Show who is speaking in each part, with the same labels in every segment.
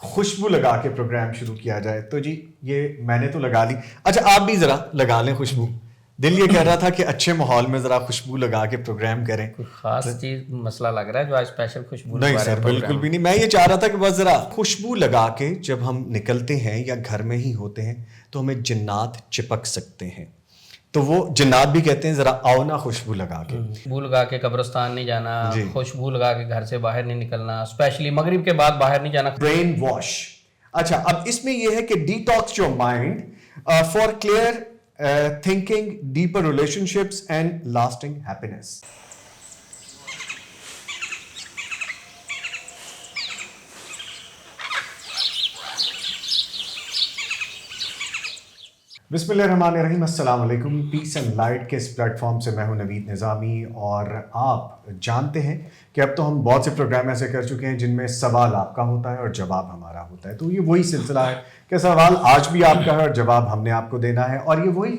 Speaker 1: خوشبو لگا کے پروگرام شروع کیا جائے. تو جی یہ میں نے تو لگا لی. اچھا آپ بھی ذرا لگا لیں خوشبو. دل یہ کہہ رہا تھا کہ اچھے ماحول میں ذرا خوشبو لگا کے پروگرام کریں.
Speaker 2: کوئی خاص چیز مسئلہ لگ رہا ہے جو آج اسپیشل خوشبو؟
Speaker 1: نہیں سر بالکل بھی نہیں. میں یہ چاہ رہا تھا کہ بس ذرا خوشبو لگا کے جب ہم نکلتے ہیں یا گھر میں ہی ہوتے ہیں تو ہمیں جنات چپک سکتے ہیں. تو وہ جنات بھی کہتے ہیں ذرا آؤ نا خوشبو لگا کے.
Speaker 2: خوشبو لگا کے قبرستان نہیں جانا, خوشبو لگا کے گھر سے باہر نہیں نکلنا, اسپیشلی مغرب کے بعد باہر نہیں جانا.
Speaker 1: Brain wash. اچھا اب اس میں یہ ہے کہ detox your mind for clear thinking, deeper relationships and lasting happiness. بسم اللہ الرحمن الرحیم. السلام علیکم. پیس اینڈ لائٹ کے اس پلیٹ فارم سے میں ہوں نوید نظامی, اور آپ جانتے ہیں کہ اب تو ہم بہت سے پروگرام ایسے کر چکے ہیں جن میں سوال آپ کا ہوتا ہے اور جواب ہمارا ہوتا ہے. تو یہ وہی سلسلہ ہے کہ سوال آج بھی آپ کا ہے اور جواب ہم نے آپ کو دینا ہے, اور یہ وہی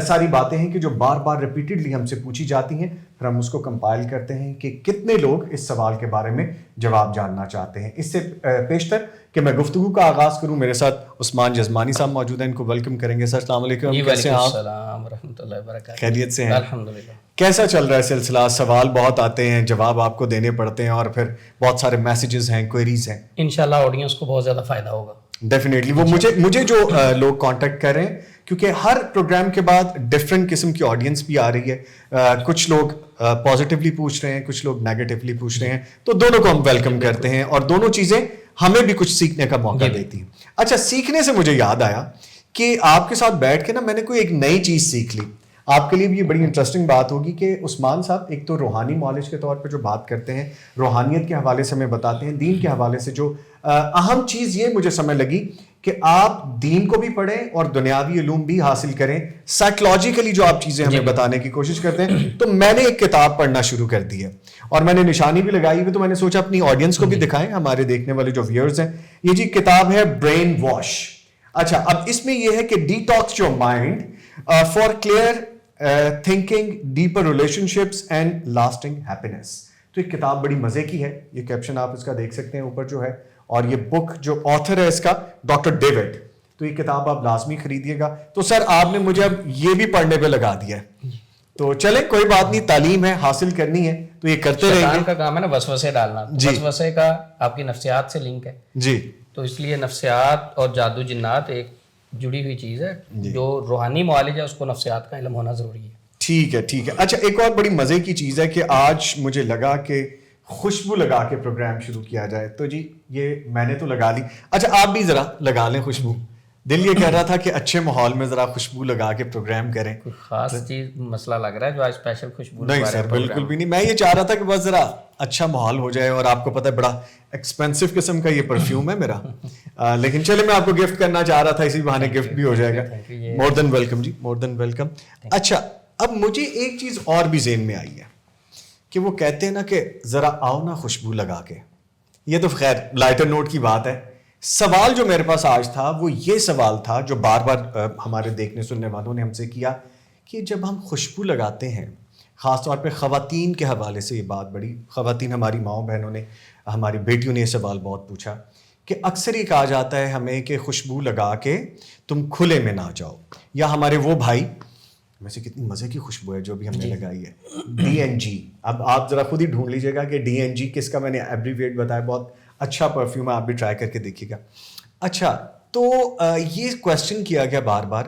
Speaker 1: ساری باتیں ہیں کہ جو بار بار ریپیٹڈلی ہم سے پوچھی جاتی ہیں, پھر ہم اس کو کمپائل کرتے ہیں کہ کتنے لوگ اس سوال کے بارے میں جواب جاننا چاہتے ہیں. اس سے پیشتر کہ میں گفتگو کا آغاز کروں, میرے ساتھ عثمان جزمانی صاحب موجود ہیں, ان کو ویلکم کریں گے. سر السلام علیکم.
Speaker 2: کیسے ہیں آپ؟ السلام ورحمۃ اللہ وبرکاتہ.
Speaker 1: خیریت سے ہیں؟
Speaker 2: الحمدللہ.
Speaker 1: کیسا چل رہا ہے سلسلہ؟ سوال بہت آتے ہیں, جواب آپ کو دینے پڑتے ہیں, اور پھر بہت سارے میسیجز ہیں, کوئریز ہیں.
Speaker 2: انشاءاللہ آڈینس کو بہت زیادہ فائدہ ہوگا.
Speaker 1: ڈیفینیٹلی. وہ مجھے جو لوگ کانٹیکٹ کر رہے ہیں, کیونکہ ہر پروگرام کے بعد ڈفرینٹ قسم کی آڈینس بھی آ رہی ہے. کچھ لوگ پازیٹیولی پوچھ رہے ہیں, کچھ لوگ نیگیٹیولی پوچھ رہے ہیں, تو دونوں کو ہم ویلکم کرتے ہیں, اور دونوں چیزیں ہمیں بھی کچھ سیکھنے کا موقع دیتی ہیں. اچھا سیکھنے سے مجھے یاد آیا کہ آپ کے ساتھ بیٹھ کے نا میں نے کوئی ایک نئی چیز سیکھ لی. آپ کے لیے بھی یہ بڑی انٹرسٹنگ بات ہوگی کہ عثمان صاحب ایک تو روحانی نالج کے طور پہ جو بات کرتے ہیں, روحانیت کے حوالے سے ہمیں بتاتے ہیں, دین کے حوالے سے جو اہم چیز یہ مجھے سمجھ لگی کہ آپ دین کو بھی پڑھیں اور دنیاوی علوم بھی حاصل کریں. سائیکولوجیکلی جو آپ چیزیں ہمیں بتانے کی کوشش کرتے ہیں, تو میں نے ایک کتاب پڑھنا شروع کر دی ہے, اور میں نے نشانی بھی لگائی ہوئی, تو میں نے سوچا اپنی آڈینس کو بھی دکھائیں, ہمارے دیکھنے والے جو ویئرز ہیں. یہ جی کتاب ہے برین واش. اچھا اب اس میں یہ ہے کہ detox your mind for clear thinking, deeper relationships and lasting happiness. تو یہ کتاب بڑی مزے کی ہے. یہ کیپشن آپ اس کا دیکھ سکتے ہیں اوپر جو ہے, اور یہ بک جو آتھر ہے اس کا ڈاکٹر ڈیوڈ. تو یہ کتاب آپ لازمی خریدیے گا. تو سر آپ نے مجھے اب یہ بھی پڑھنے پہ لگا دیا ہے, تو چلیں کوئی بات نہیں, تعلیم ہے, حاصل کرنی ہے تو یہ کرتے رہیں گے.
Speaker 2: شیطان کا کام ہے نا وسوسے ڈالنا. وسوسے کا آپ کی نفسیات سے لنک ہے
Speaker 1: جی,
Speaker 2: تو اس لیے نفسیات اور جادو جنات ایک جڑی ہوئی چیز ہے. جو روحانی معالج ہے اس کو نفسیات کا علم ہونا ضروری ہے.
Speaker 1: ٹھیک ہے ٹھیک ہے. اچھا ایک اور بڑی مزے کی چیز ہے کہ آج مجھے لگا کہ خوشبو لگا کے پروگرام شروع کیا جائے. تو جی یہ میں نے تو لگا لی. اچھا آپ بھی ذرا لگا لیں خوشبو. دل یہ کہہ رہا تھا کہ اچھے ماحول میں ذرا خوشبو لگا کے پروگرام کریں.
Speaker 2: کوئی خاص چیز مسئلہ لگ رہا ہے جو آج اسپیشل خوشبو؟
Speaker 1: نہیں سر بالکل بھی نہیں. میں یہ چاہ رہا تھا کہ بس ذرا اچھا ماحول ہو جائے, اور آپ کو پتہ ہے بڑا ایکسپینسو قسم کا یہ پرفیوم ہے میرا, لیکن چلے میں آپ کو گفٹ کرنا چاہ رہا تھا, اسی بہانے گفٹ بھی ہو جائے گا. مور دین ویلکم جی, مور دین ویلکم. اچھا اب مجھے ایک چیز اور بھی ذہن میں آئی ہے کہ وہ کہتے ہیں نا کہ ذرا آؤ نا خوشبو لگا کے. یہ تو خیر لائٹر نوٹ کی بات ہے. سوال جو میرے پاس آج تھا وہ یہ سوال تھا جو بار بار ہمارے دیکھنے سننے والوں نے ہم سے کیا, کہ جب ہم خوشبو لگاتے ہیں, خاص طور پہ خواتین کے حوالے سے یہ بات بڑی, خواتین ہماری ماؤں بہنوں نے, ہماری بیٹیوں نے یہ سوال بہت پوچھا کہ اکثر یہ کہا جاتا ہے ہمیں کہ خوشبو لگا کے تم کھلے میں نہ جاؤ, یا ہمارے وہ بھائی, ویسے کتنی مزے کی خوشبو ہے جو بھی ہم نے لگائی ہے, DNG. اب آپ ذرا خود ہی ڈھونڈ لیجیے گا کہ DNG کس کا, میں نے ایبریویٹ بتایا, بہت اچھا پرفیوم ہے, آپ بھی ٹرائی کر کے دیکھیے گا. اچھا تو یہ کویسچن کیا گیا بار بار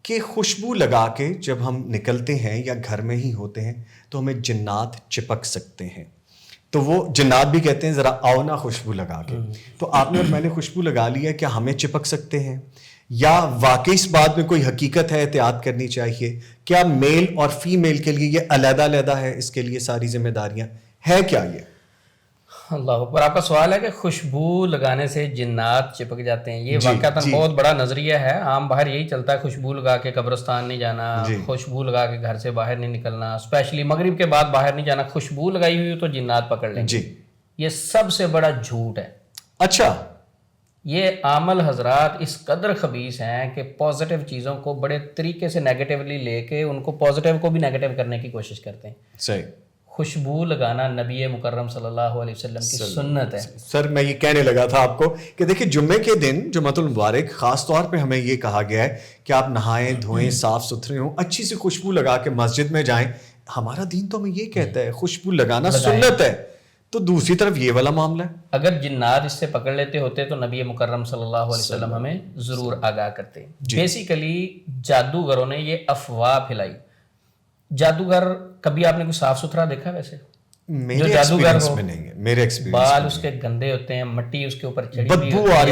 Speaker 1: کہ خوشبو لگا کے جب ہم نکلتے ہیں یا گھر میں ہی ہوتے ہیں تو ہمیں جنات چپک سکتے ہیں. تو وہ جنات بھی کہتے ہیں ذرا آؤ نا خوشبو لگا کے. تو آپ نے اور میں نے خوشبو لگا لی ہے, کیا ہمیں چپک سکتے ہیں, یا واقعی اس بات میں کوئی حقیقت ہے, احتیاط کرنی چاہیے, کیا میل اور فیمیل کے لیے یہ علیحدہ علیحدہ ہے, اس کے لیے ساری ذمہ داریاں ہے کیا؟ یہ
Speaker 2: اللہ اکبر. آپ کا سوال ہے کہ خوشبو لگانے سے جنات چپک جاتے ہیں. یہ واقعتاً بہت بڑا نظریہ ہے. عام باہر یہی چلتا ہے, خوشبو لگا کے قبرستان نہیں جانا, خوشبو لگا کے گھر سے باہر نہیں نکلنا, اسپیشلی مغرب کے بعد باہر نہیں جانا, خوشبو لگائی ہوئی تو جنات پکڑ لیں گے. یہ سب سے بڑا جھوٹ ہے.
Speaker 1: اچھا
Speaker 2: یہ عامل حضرات اس قدر خبیث ہیں کہ پازیٹیو چیزوں کو بڑے طریقے سے نیگیٹیولی لے کے ان کو پازیٹیو کو بھی نیگیٹیو کرنے کی کوشش کرتے ہیں.
Speaker 1: صحیح.
Speaker 2: خوشبو لگانا نبی مکرم صلی اللہ علیہ وسلم کی سنت ہے.
Speaker 1: سر میں یہ کہنے لگا تھا آپ کو کہ دیکھیں جمعے کے دن جمعۃ المبارک خاص طور پہ ہمیں یہ کہا گیا ہے کہ آپ نہائیں دھوئیں صاف ستھرے ہوں, اچھی سی خوشبو لگا کے مسجد میں جائیں. ہمارا دین تو ہمیں یہ کہتا ہے خوشبو لگانا سنت ہے, تو دوسری طرف یہ والا معاملہ ہے.
Speaker 2: اگر جنات اس سے پکڑ لیتے ہوتے تو نبی مکرم صلی اللہ علیہ وسلم ہمیں ضرور آگاہ کرتے. بیسیکلی جادوگروں نے یہ افواہ پھیلائی. جادوگر کبھی آپ نے کوئی صاف ستھرا دیکھا ویسے؟ جو جادوگر ہو
Speaker 1: میرے ایکسپیرینس
Speaker 2: بال اس کے گندے ہوتے ہیں, مٹی اس کے اوپر چڑھی ہوئی
Speaker 1: بدبو آ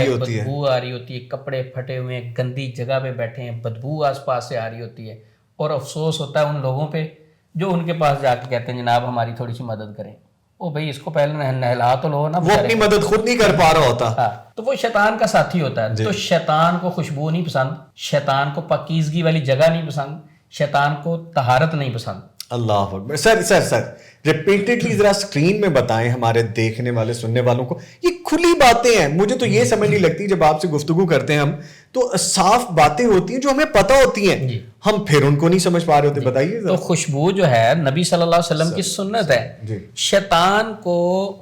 Speaker 1: رہی
Speaker 2: ہوتی ہے, کپڑے پھٹے ہوئے ہیں, گندی جگہ پہ بیٹھے ہیں, بدبو آس پاس سے آ رہی ہوتی ہے. اور افسوس ہوتا ہے ان لوگوں پہ جو ان کے پاس جا کے کہتے ہیں جناب ہماری تھوڑی سی مدد کریں. او بھائی اس کو پہلے نہلا تو لو نا,
Speaker 1: وہ اپنی مدد خود نہیں کر پا رہا ہوتا.
Speaker 2: تو وہ شیطان کا ساتھی ہوتا ہے. تو شیطان کو خوشبو نہیں پسند, شیطان کو پاکیزگی والی جگہ نہیں پسند, شیطان کو طہارت نہیں پسند.
Speaker 1: اللہ اکبر. سر ریپیٹڈلی ذرا اسکرین میں بتائیں ہمارے دیکھنے والے سننے والوں کو, یہ کھلی باتیں ہیں. مجھے تو یہ سمجھ نہیں لگتی جب آپ سے گفتگو کرتے ہیں ہم تو صاف باتیں ہوتی ہیں جو ہمیں پتہ ہوتی ہیں, ہم پھر ان کو نہیں سمجھ پا رہے ہوتے. بتائیے. تو
Speaker 2: خوشبو جو ہے نبی صلی اللہ علیہ وسلم کی سنت ہے. شیطان کو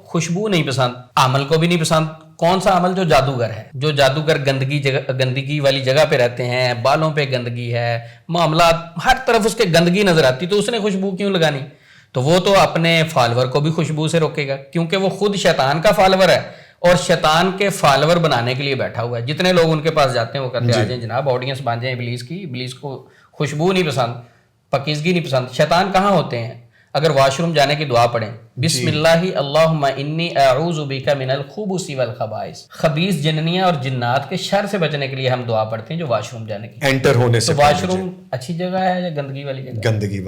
Speaker 2: خوشبو نہیں پسند, عمل کو بھی نہیں پسند. کون سا عمل؟ جو جادوگر ہے. جو جادوگر گندگی والی جگہ پہ رہتے ہیں, بالوں پہ گندگی ہے, معاملات ہر طرف اس کے گندگی نظر آتی, تو اس نے خوشبو کیوں لگانی؟ تو وہ تو اپنے فالوور کو بھی خوشبو سے روکے گا, کیونکہ وہ خود شیطان کا فالوور ہے اور شیطان کے فالوور بنانے کے لیے بیٹھا ہوا ہے. جتنے لوگ ان کے پاس جاتے ہیں وہ کہتے ہیں آ جائیں جناب آڈینس بن جائیں ابلیس کی. ابلیس کو خوشبو نہیں پسند, پاکیزگی نہیں پسند. شیطان کہاں ہوتے ہیں؟ اگر واش روم جانے کی دعا پڑھیں, بسم اللہ اللہم انی اعوذ بک من الخبث والخبائث. خبیث جننیاں اور جنات کے شر سے بچنے کے لیے ہم دعا پڑھتے ہیں جو واش روم جانے کی.
Speaker 1: انٹر ہونے سے
Speaker 2: واش روم اچھی جگہ ہے یا گندگی والی جگہ؟
Speaker 1: گندگی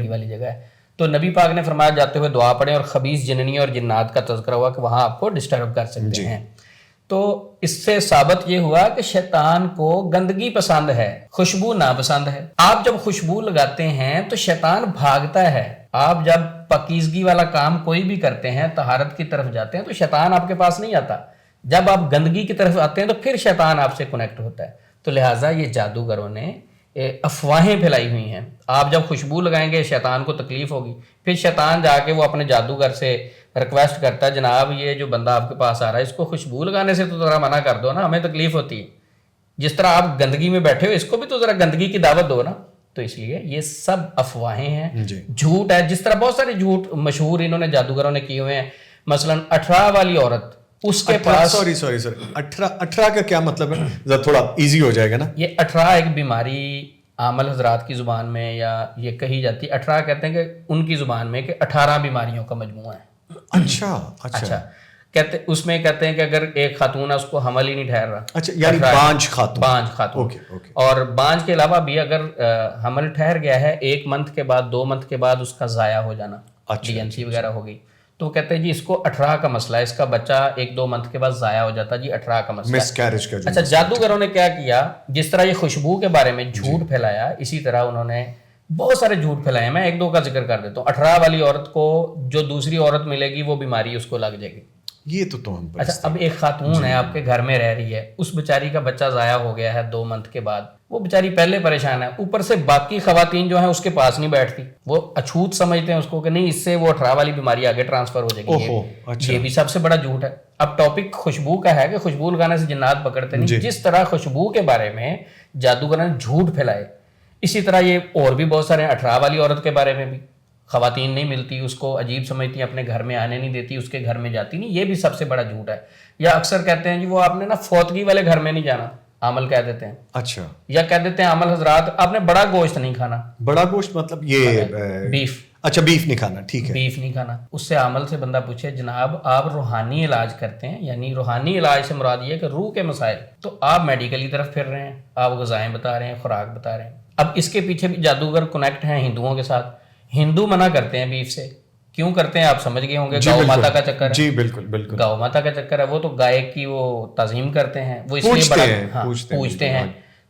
Speaker 2: والی جگہ ہے. تو نبی پاک نے فرمایا جاتے ہوئے دعا پڑھیں, اور خبیث جننیاں اور جنات کا تذکرہ ہوا کہ وہاں آپ کو ڈسٹرب کر سکتے ہیں. تو اس سے ثابت یہ ہوا کہ شیطان کو گندگی پسند ہے, خوشبو ناپسند ہے. آپ جب خوشبو لگاتے ہیں تو شیطان بھاگتا ہے. آپ جب پاکیزگی والا کام کوئی بھی کرتے ہیں, طہارت کی طرف جاتے ہیں, تو شیطان آپ کے پاس نہیں آتا. جب آپ گندگی کی طرف آتے ہیں تو پھر شیطان آپ سے کنیکٹ ہوتا ہے. تو لہٰذا یہ جادوگروں نے افواہیں پھیلائی ہوئی ہیں. آپ جب خوشبو لگائیں گے شیطان کو تکلیف ہوگی, پھر شیطان جا کے وہ اپنے جادوگر سے ریکویسٹ کرتا ہے جناب یہ جو بندہ آپ کے پاس آ رہا ہے اس کو خوشبو لگانے سے تو ذرا منع کر دو نا, ہمیں تکلیف ہوتی ہے. جس طرح آپ گندگی میں بیٹھے ہو اس کو بھی تو ذرا گندگی کی دعوت دو نا. تو اس لیے یہ سب افواہیں ہیں, جھوٹ ہے. جس طرح بہت سارے جھوٹ مشہور انہوں نے جادوگروں نے کیے ہوئے ہیں. مثلا 18 والی عورت, اس کے پاس
Speaker 1: سوری 18 کا کیا مطلب ہے؟ ذرا تھوڑا ایزی ہو جائے گا نا.
Speaker 2: یہ 18 ایک بیماری عامل حضرات کی زبان میں یا یہ کہی جاتی ہے. 18 کہتے ہیں کہ ان کی زبان میں کہ 18 بیماریوں کا مجموعہ ہے. اچھا کہتے اس میں کہتے ہیں کہ اگر ایک خاتون ہے اس کو حمل ہی نہیں ٹھہر رہا,
Speaker 1: اچھا یعنی بانجھ خاتون.
Speaker 2: اور بانجھ کے علاوہ بھی اگر حمل ٹھہر گیا ہے 1 منتھ کے بعد 2 منتھ کے بعد اس کا ضائع ہو جانا, DNC وغیرہ ہو گئی, تو کہتے ہیں جی اس کو 18 کا مسئلہ ہے, اس کا بچہ 1-2 منتھ کے بعد ضائع ہو جاتا, جی 18 کا مسئلہ ہے. اچھا جادوگروں نے کیا کیا, جس طرح یہ خوشبو کے بارے میں جھوٹ پھیلایا, اسی طرح انہوں نے بہت سارے جھوٹ پھیلائے ہیں. میں 1-2 کا ذکر کر دیتا ہوں. 18 والی عورت کو جو دوسری عورت ملے گی وہ بیماری اس کو لگ جائے گی.
Speaker 1: یہ تو ہم
Speaker 2: اچھا اب ایک خاتون ہے آپ کے گھر میں رہ رہی ہے, اس بیچاری کا بچہ ضائع ہو گیا ہے 2 منتھ کے بعد, وہ بیچاری پہلے پریشان ہے, اوپر سے باقی خواتین جو ہیں اس کے پاس نہیں بیٹھتی, وہ اچھوت سمجھتے ہیں اس کو کہ نہیں اس سے وہ 18 والی بیماری آگے ٹرانسفر ہو جائے گی. یہ بھی سب سے بڑا جھوٹ ہے. اب ٹاپک خوشبو کا ہے کہ خوشبو لگانے سے جنات پکڑتے نہیں. جس طرح خوشبو کے بارے میں جادوگروں نے جھوٹ پھیلائے, اسی طرح یہ اور بھی بہت سارے 18 والی عورت کے بارے میں بھی. خواتین نہیں ملتی, اس کو عجیب سمجھتی ہیں, اپنے گھر میں آنے نہیں دیتی, اس کے گھر میں جاتی نہیں. یہ بھی سب سے بڑا جھوٹ ہے. یا اکثر کہتے ہیں جی وہ آپ نے نا فوتگی والے گھر میں نہیں جانا, عمل کہہ دیتے ہیں.
Speaker 1: اچھا.
Speaker 2: یا کہہ دیتے ہیں عمل حضرات آپ نے بڑا گوشت نہیں کھانا.
Speaker 1: بڑا گوشت مطلب یہ
Speaker 2: بیف.
Speaker 1: اچھا بیف نہیں کھانا, ٹھیک ہے.
Speaker 2: بیف نہیں کھانا. اس سے عمل سے بندہ پوچھے جناب آپ روحانی علاج کرتے ہیں, یعنی روحانی علاج سے مراد یہ ہے کہ روح کے مسائل, تو آپ میڈیکل کی طرف پھر رہے ہیں, آپ غذائیں بتا رہے ہیں, خوراک بتا رہے ہیں. اب اس کے پیچھے بھی جادوگر کنیکٹ ہیں ہندوؤں کے ساتھ. ہندو منع کرتے ہیں بیف سے. کیوں کرتے ہیں آپ سمجھ گئے ہوں گے, گاؤ ماتا کا چکر ہے.
Speaker 1: جی بالکل
Speaker 2: گاؤ ماتا کا چکر ہے. وہ تو گائے کی وہ تعظیم کرتے ہیں, وہ اس لیے بڑا پوچھتے ہیں.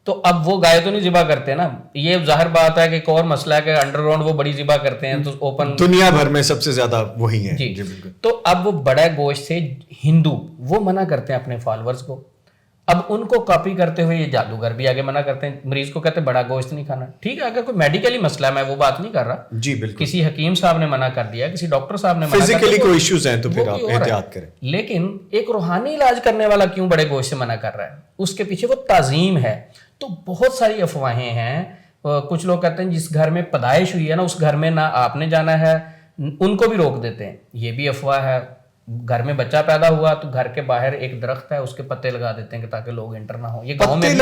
Speaker 2: تو اب وہ گائے تو نہیں ذبح کرتے نا. یہ ظاہر بات ہے کہ ایک اور مسئلہ ہے کہ انڈر گراؤنڈ وہ بڑی ذبح کرتے ہیں, تو اوپن
Speaker 1: دنیا بھر میں سب سے زیادہ وہی ہیں.
Speaker 2: جی بالکل. تو اب وہ بڑا گوشت سے ہندو وہ منع کرتے ہیں اپنے فالوورز کو. اب ان کو کاپی کرتے ہوئے یہ جادوگر بھی آگے منع کرتے ہیں, مریض کو کہتے ہیں بڑا گوشت نہیں کھانا. ٹھیک ہے, اگر کوئی میڈیکلی مسئلہ ہے, میں وہ بات نہیں کر رہا,
Speaker 1: جی بالکل,
Speaker 2: کسی حکیم صاحب نے منع کر دیا, کسی ڈاکٹر صاحب نے منع کر دیا,
Speaker 1: فزیکلی کوئی ایشوز ہیں تو پھر آپ احتیاط کریں.
Speaker 2: لیکن ایک روحانی علاج کرنے والا کیوں بڑے گوشت سے منع کر رہا ہے؟ اس کے پیچھے وہ تعظیم ہے. تو بہت ساری افواہیں ہیں. کچھ لوگ کہتے ہیں جس گھر میں پیدائش ہوئی ہے نا, اس گھر میں نہ آپ نے جانا ہے, ان کو بھی روک دیتے ہیں. یہ بھی افواہ ہے. گھر میں بچہ پیدا ہوا تو گھر کے باہر ایک درخت ہے, اس کے پتے لگا دیتے ہیں کہ تاکہ لوگ انٹر نہ ہو. یہ گاؤں میں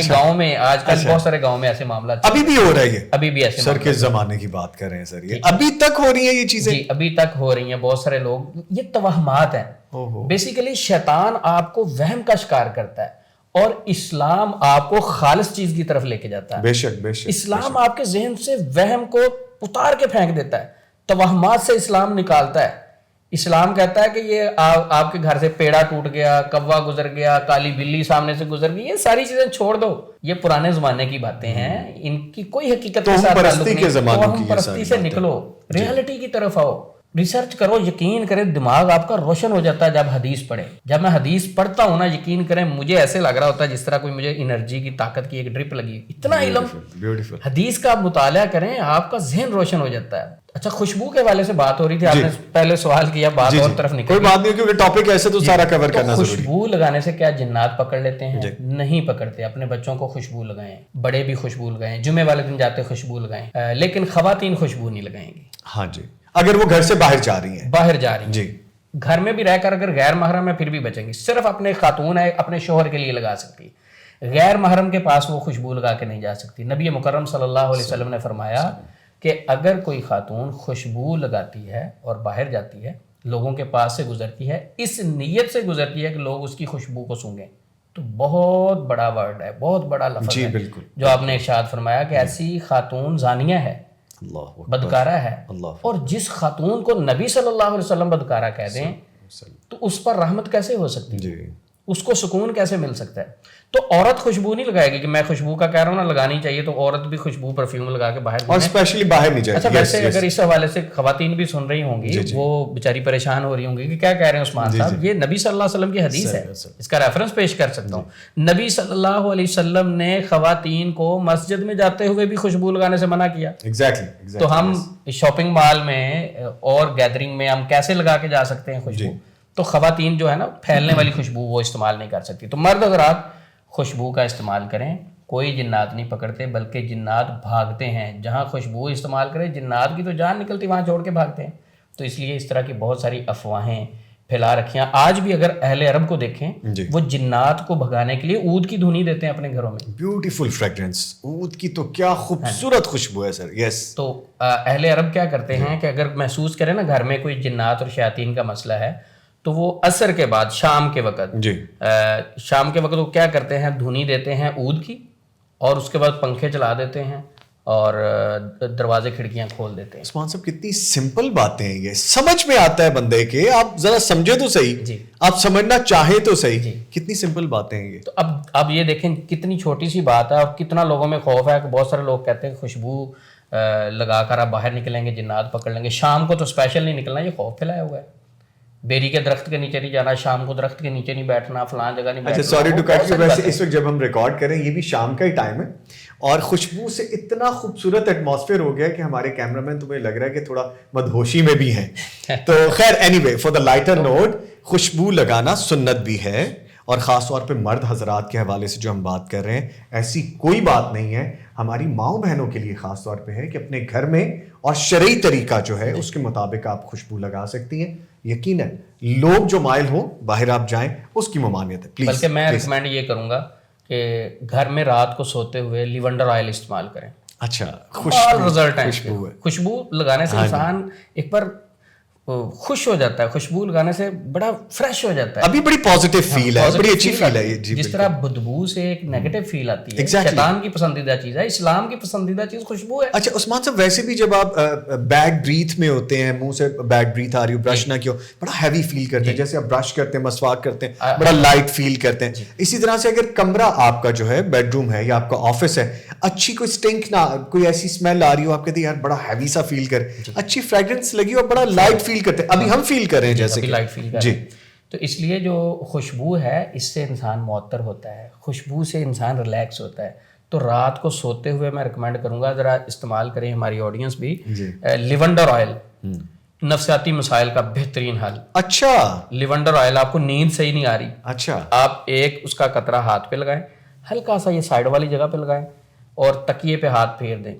Speaker 2: گاؤں میں آج کل بہت سارے گاؤں میں ایسے معاملات
Speaker 1: ابھی بھی ہو رہا ہے.
Speaker 2: ابھی بھی ایسے
Speaker 1: سر کس زمانے کی بات کر رہے ہیں سر؟ یہ ابھی تک ہو رہی ہیں یہ چیزیں؟
Speaker 2: جی ابھی تک ہو رہی ہیں. بہت سارے لوگ, یہ توہمات ہیں. بیسیکلی شیطان آپ کو وہم کا شکار کرتا ہے اور اسلام آپ کو خالص چیز کی طرف لے کے جاتا ہے.
Speaker 1: بے شک بے شک.
Speaker 2: اسلام آپ کے ذہن سے وہم کو اتار کے پھینک دیتا ہے, توہمات سے اسلام نکالتا ہے. اسلام کہتا ہے کہ یہ آپ کے گھر سے پیڑا ٹوٹ گیا, کوا گزر گیا, کالی بلی سامنے سے گزر گئی, یہ ساری چیزیں چھوڑ دو. یہ پرانے زمانے کی باتیں ہیں, ان کی کوئی حقیقت کے ساتھ تعلق نہیں. توہم پرستی سے نکلو, ریالٹی کی طرف آؤ, ریسرچ کرو. یقین کریں دماغ آپ کا روشن ہو جاتا ہے جب حدیث پڑھے. جب میں حدیث پڑھتا ہوں نا, یقین کریں مجھے ایسے لگ رہا ہوتا ہے جس طرح کوئی مجھے انرجی کی طاقت کی ایک ڈرپ لگی. اتنا علم, حدیث کا آپ مطالعہ کریں, آپ کا ذہن روشن ہو جاتا ہے. اچھا, خوشبو کے حوالے سے بات ہو رہی تھی, آپ نے پہلے سوال کیا, بات اور طرف نکل.
Speaker 1: کوئی بات نہیں, کیونکہ ٹاپک ایسے تو سارا کور کرنا ضروری ہے.
Speaker 2: خوشبو لگانے سے کیا جنات پکڑ لیتے ہیں؟ نہیں پکڑتے. اپنے بچوں کو خوشبو لگائیں, بڑے بھی خوشبو لگائیں, جمعے والے دن جاتے خوشبو لگائیں, لیکن خواتین خوشبو نہیں لگائیں گی.
Speaker 1: ہاں جی, اگر وہ گھر سے باہر جا رہی ہیں.
Speaker 2: باہر جا رہی ہیں
Speaker 1: جی,
Speaker 2: گھر میں بھی رہ کر اگر غیر محرم ہے پھر بھی بچیں گی. صرف اپنے خاتون ہے اپنے شوہر کے لیے لگا سکتی, غیر محرم کے پاس وہ خوشبو لگا کے نہیں جا سکتی. نبی مکرم صلی اللہ علیہ وسلم نے فرمایا کہ اگر کوئی خاتون خوشبو لگاتی ہے اور باہر جاتی ہے, لوگوں کے پاس سے گزرتی ہے, اس نیت سے گزرتی ہے کہ لوگ اس کی خوشبو کو سونگیں, تو بہت بڑا ورڈ ہے, بہت بڑا لفظ ہے جو آپ نے ارشاد فرمایا کہ ایسی خاتون زانیہ ہے, بدکارہ ہے. اور جس خاتون کو نبی صلی اللہ علیہ وسلم بدکارہ کہہ دیں تو اس پر رحمت کیسے ہو سکتی ہے, اس کو سکون کیسے مل سکتا ہے؟ تو عورت خوشبو نہیں لگائے گی کہ میں خوشبو کا کہہ رہا ہوں نا, لگانی چاہیے تو عورت بھی خوشبو پرفیوم لگا کے باہر,
Speaker 1: اور اسپیشلی باہر نہیں جائے.
Speaker 2: اچھا ویسے اگر اس حوالے سے خواتین بھی سن رہی ہوں گی, وہ بیچاری پریشان ہو رہی ہوں گی کہ کیا کہہ رہے ہیں عثمان صاحب, یہ نبی صلی اللہ علیہ وسلم کی حدیث ہے, اس کا ریفرنس پیش کر سکتا ہوں. نبی صلی اللہ علیہ وسلم نے خواتین کو مسجد میں جاتے ہوئے بھی خوشبو لگانے سے منع کیا. تو ہم شاپنگ مال میں اور گیدرنگ میں ہم کیسے لگا کے جا سکتے ہیں خوشبو؟ تو خواتین جو ہے نا پھیلنے والی خوشبو وہ استعمال نہیں کر سکتی. تو مرد حضرات خوشبو کا استعمال کریں, کوئی جنات نہیں پکڑتے بلکہ جنات بھاگتے ہیں. جہاں خوشبو استعمال کریں, جنات کی تو جان نکلتی وہاں چھوڑ کے بھاگتے ہیں. تو اس لیے اس طرح کی بہت ساری افواہیں پھیلا رکھی ہیں. آج بھی اگر اہل عرب کو دیکھیں, وہ جنات کو بھگانے کے لیے عود کی دھنی دیتے ہیں اپنے گھروں میں.
Speaker 1: بیوٹیفل فریگرنس, عود کی تو کیا خوبصورت خوشبو ہے سر. یس,
Speaker 2: تو اہل عرب کیا کرتے ہیں کہ اگر محسوس کریں نا گھر میں کوئی جنات اور شیاطین کا مسئلہ ہے, تو وہ عصر کے بعد شام کے وقت شام کے وقت وہ کیا کرتے ہیں, دھنی دیتے ہیں عود کی, اور اس کے بعد پنکھے چلا دیتے ہیں اور دروازے کھڑکیاں کھول دیتے ہیں.
Speaker 1: عثمان صاحب کتنی سمپل باتیں ہیں, یہ سمجھ میں آتا ہے بندے کے, آپ ذرا سمجھے تو صحیح, آپ سمجھنا چاہیں تو صحیح, کتنی سمپل باتیں ہیں یہ.
Speaker 2: تو اب یہ دیکھیں کتنی چھوٹی سی بات ہے, اور کتنا لوگوں میں خوف ہے کہ بہت سارے لوگ کہتے ہیں کہ خوشبو لگا کر آپ باہر نکلیں گے جنات پکڑ لیں گے. شام کو تو اسپیشل نہیں نکلنا, یہ خوف پھیلایا ہوا ہے. بیری کے درخت کے نیچے نہیں جانا, شام کو درخت کے نیچے نہیں بیٹھنا, فلان جگہ نہیں بیٹھنا.
Speaker 1: سوری ٹو کٹ یو, ویسے اس وقت جب ہم ریکارڈ کریں یہ بھی شام کا ہی ٹائم ہے, اور خوشبو سے اتنا خوبصورت ایٹماسفیئر ہو گیا کہ ہمارے کیمرہ مین تمہیں لگ رہا ہے کہ تھوڑا مدہوشی میں بھی ہیں. تو خیر anyway, for the lighter note, خوشبو لگانا سنت بھی ہے, اور خاص طور پہ مرد حضرات کے حوالے سے جو ہم بات کر رہے ہیں, ایسی کوئی بات نہیں ہے. ہماری ماؤں بہنوں کے لیے خاص طور پہ ہے کہ اپنے گھر میں اور شرعی طریقہ جو ہے اس کے مطابق آپ خوشبو لگا سکتی ہیں. یقیناً لوگ جو مائل ہوں باہر آپ جائیں, اس کی ممانعت ہے. پلیز,
Speaker 2: بلکہ میں ریکمینڈ یہ کروں گا کہ گھر میں رات کو سوتے ہوئے لیونڈر آئل استعمال کریں.
Speaker 1: اچھا,
Speaker 2: خوشبو لگانے سے انسان ایک بار خوش ہو جاتا ہے, خوشبو لگانے سے بڑا فریش ہو جاتا ہے,
Speaker 1: ابھی بڑی پازیٹیو فیل ہے, بڑی اچھی فیل ہے.
Speaker 2: جس طرح بدبو سے ایک نیگیٹو فیل آتی ہے, شیطان کی پسندیدہ چیز ہے, اسلام کی پسندیدہ چیز خوشبو ہے.
Speaker 1: اچھا عثمان صاحب, ویسے بھی جب آپ بیڈ بریتھ میں ہوتے ہیں, منہ سے بیڈ بریتھ آ رہی ہو, برش نہ کیوں, بڑا ہیوی فیل کرتے ہیں, جیسے آپ برش کرتے ہیں, مسواک کرتے ہیں, بڑا لائٹ فیل کرتے ہیں. اسی طرح سے اگر کمرہ آپ کا جو ہے بیڈ روم ہے یا آپ کا آفس ہے, اچھی کوئی اسٹنک نہ, کوئی ایسی اسمیل آ رہی ہو, آپ کہتے ہیں یار بڑا ہیوی سا فیل کر, اچھی فریگرنس لگی اور بڑا لائٹ فیل کرتے ہیں, ابھی ہم فیل کر رہے ہیں جیسے
Speaker 2: لائٹ فیل کر
Speaker 1: جی,
Speaker 2: تو اس لیے جو خوشبو ہے اس سے انسان معطر ہوتا ہے, خوشبو سے انسان ریلیکس ہوتا ہے. تو رات کو سوتے ہوئے میں ریکمینڈ کروں گا ذرا استعمال کریں ہماری آڈینس بھی, لیونڈر آئل, نفسیاتی مسائل کا بہترین حل.
Speaker 1: اچھا,
Speaker 2: لیونڈر آئل, آپ کو نیند صحیح نہیں آ رہی,
Speaker 1: اچھا,
Speaker 2: آپ ایک اس کا قطرہ ہاتھ پہ لگائیں, ہلکا سا یہ سائڈ والی جگہ پہ لگائیں اور تکیے پہ ہاتھ پھیر دیں,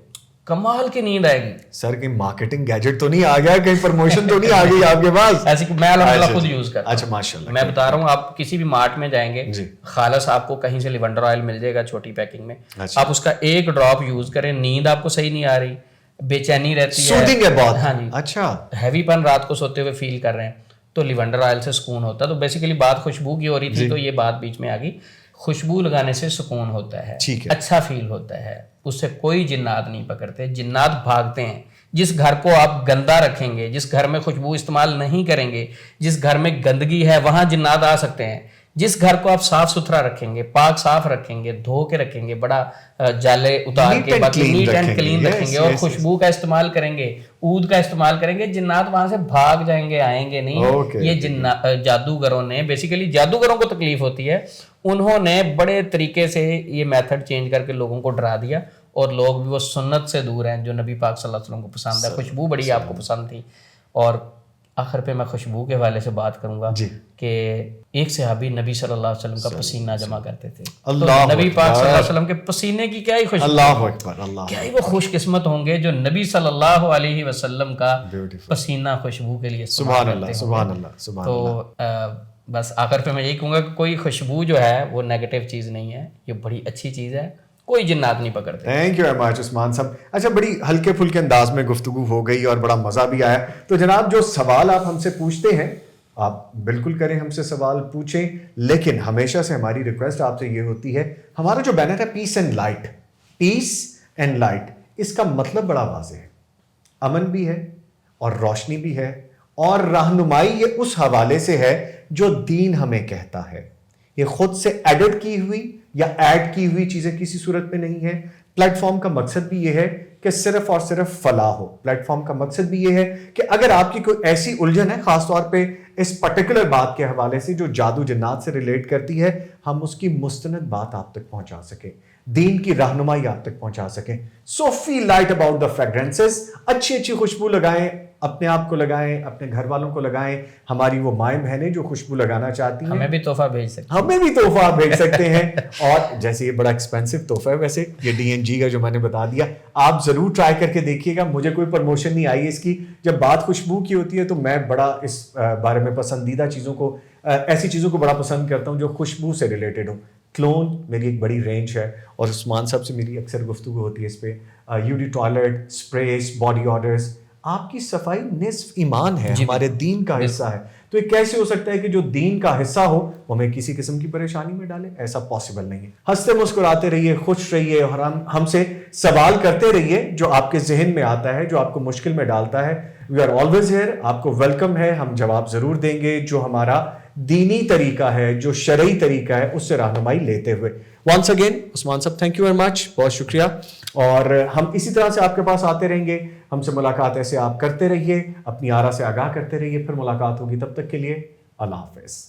Speaker 2: کمال کی نیند آئے گی.
Speaker 1: سر کہیں مارکیٹنگ گیجٹ تو نہیں آ گیا, کہیں پرموشن تو نہیں آ گئی آپ کے پاس؟
Speaker 2: ایسی میں الحمدللہ خود یوز کرتا ہوں.
Speaker 1: اچھا ماشاءاللہ,
Speaker 2: میں بتا رہا ہوں, آپ کسی بھی مارٹ میں جائیں گے خالص آپ کو کہیں سے لیونڈر آئل مل جائے گا چھوٹی پیکنگ میں, آپ اس کا ایک ڈراپ یوز کریں. نیند آپ کو صحیح نہیں آ رہی, بے چینی رہتی ہے,
Speaker 1: سوتنگ ہے بہت,
Speaker 2: ہاں جی,
Speaker 1: اچھا,
Speaker 2: ہیوی پن رات کو سوتے ہوئے فیل کر رہے ہیں, تو لیونڈر آئل سے سکون ہوتا ہے. تو بیسیکلی بات خوشبو کی ہو رہی تھی تو یہ بات بیچ میں آ گئی. خوشبو لگانے سے سکون ہوتا ہے, اچھا فیل ہوتا ہے, اس سے کوئی جنات نہیں پکڑتے, جنات بھاگتے ہیں. جس گھر کو آپ گندا رکھیں گے, جس گھر میں خوشبو استعمال نہیں کریں گے, جس گھر میں گندگی ہے وہاں جنات آ سکتے ہیں. جس گھر کو آپ صاف ستھرا رکھیں گے, پاک صاف رکھیں گے, دھو کے رکھیں گے, بڑا جالے اتار کے نیٹ اینڈ کلین رکھیں گے, اور خوشبو کا استعمال کریں گے, عود کا استعمال کریں گے, جنات وہاں سے بھاگ جائیں گے, آئیں گے نہیں. یہ جادوگروں نے, بیسیکلی جادوگروں کو تکلیف ہوتی ہے, انہوں نے بڑے طریقے سے یہ میتھڈ چینج کر کے لوگوں کو ڈرا دیا, اور لوگ بھی وہ سنت سے دور ہیں جو نبی پاک صلی اللہ علیہ وسلم کو پسند ہے. خوشبو بڑی آپ کو پسند تھی. اور آخر پہ میں خوشبو کے حوالے سے بات کروں گا کہ ایک صحابی نبی صلی اللہ علیہ وسلم کا پسینہ جمع کرتے تھے. نبی پاک صلی اللہ علیہ وسلم کے پسینے کی کیا ہی خوشبو,
Speaker 1: اللہ اکبر,
Speaker 2: کیا ہی وہ خوش قسمت ہوں گے جو نبی صلی اللہ علیہ وسلم کا پسینہ خوشبو کے لیے
Speaker 1: سبحان اللہ, سبحان اللہ, سبحان اللہ.
Speaker 2: تو بس آخر پہ میں یہی کہوں گا کہ کوئی خوشبو جو ہے وہ نیگیٹو چیز نہیں ہے, یہ بڑی اچھی چیز ہے, کوئی جنات نہیں پکڑتے.
Speaker 1: تھینک یو ویری مچ عثمان صاحب. اچھا, بڑی ہلکے پھلکے انداز میں گفتگو ہو گئی اور بڑا مزہ بھی آیا. تو جناب جو سوال آپ ہم سے پوچھتے ہیں آپ بالکل کریں, ہم سے سوال پوچھیں, لیکن ہمیشہ سے ہماری ریکویسٹ آپ سے یہ ہوتی ہے, ہمارا جو بینر ہے peace and light, peace and light, اس کا مطلب بڑا واضح ہے, امن بھی ہے اور روشنی بھی ہے, اور رہنمائی یہ اس حوالے سے ہے جو دین ہمیں کہتا ہے. یہ خود سے ایڈٹ کی ہوئی یا ایڈ کی ہوئی چیزیں کسی صورت میں نہیں ہے. پلیٹ فارم کا مقصد بھی یہ ہے کہ صرف اور صرف فلاح ہو. پلیٹ فارم کا مقصد بھی یہ ہے کہ اگر آپ کی کوئی ایسی الجھن ہے خاص طور پہ اس پرٹیکولر بات کے حوالے سے جو جادو جنات سے ریلیٹ کرتی ہے, ہم اس کی مستند بات آپ تک پہنچا سکیں, دین کی رہنمائی آپ تک پہنچا سکیں. سو فیل لائٹ اباؤٹ دا فریگرنسز, اچھی اچھی خوشبو لگائیں, اپنے آپ کو لگائیں, اپنے گھر والوں کو لگائیں. ہماری وہ مائیں بہنیں جو خوشبو لگانا چاہتی ہیں,
Speaker 2: ہمیں بھی تحفہ بھیج سکتے ہیں,
Speaker 1: ہمیں بھی تحفہ بھیج سکتے ہیں. اور جیسے یہ بڑا ایکسپینسو تحفہ ہے ویسے, یہ DNG کا جو میں نے بتا دیا, آپ ضرور ٹرائی کر کے دیکھیے گا. مجھے کوئی پروموشن نہیں آئی اس کی. جب بات خوشبو کی ہوتی ہے تو میں بڑا اس بارے میں پسندیدہ چیزوں کو, ایسی چیزوں کو بڑا پسند کرتا ہوں جو خوشبو سے ریلیٹڈ ہوں. کلون میری ایک بڑی رینج ہے, اور عثمان صاحب سے میری اکثر گفتگو ہوتی ہے اس پہ. یوڈی ٹوائلٹ, اسپریز, باڈی آڈرز. آپ کی صفائی نصف ایمان ہے, ہمارے دین کا حصہ ہے. تو یہ کیسے ہو سکتا ہے کہ جو دین کا حصہ ہو وہ ہمیں کسی قسم کی پریشانی میں ڈالے؟ ایسا پاسبل نہیں ہے. ہنستے مسکراتے رہیے, خوش رہیے, اور ہم سے سوال کرتے رہیے جو آپ کے ذہن میں آتا ہے, جو آپ کو مشکل میں ڈالتا ہے. وی آر آلویز ہیئر, آپ کو ویلکم ہے, ہم جواب ضرور دیں گے جو ہمارا دینی طریقہ ہے, جو شرعی طریقہ ہے, اس سے رہنمائی لیتے ہوئے. ونس اگین عثمان صاحب تھینک یو ویری مچ, بہت شکریہ. اور ہم اسی طرح سے آپ کے پاس آتے رہیں گے, ہم سے ملاقات ایسے آپ کرتے رہیے, اپنی آرا سے آگاہ کرتے رہیے. پھر ملاقات ہوگی, تب تک کے لیے اللہ حافظ.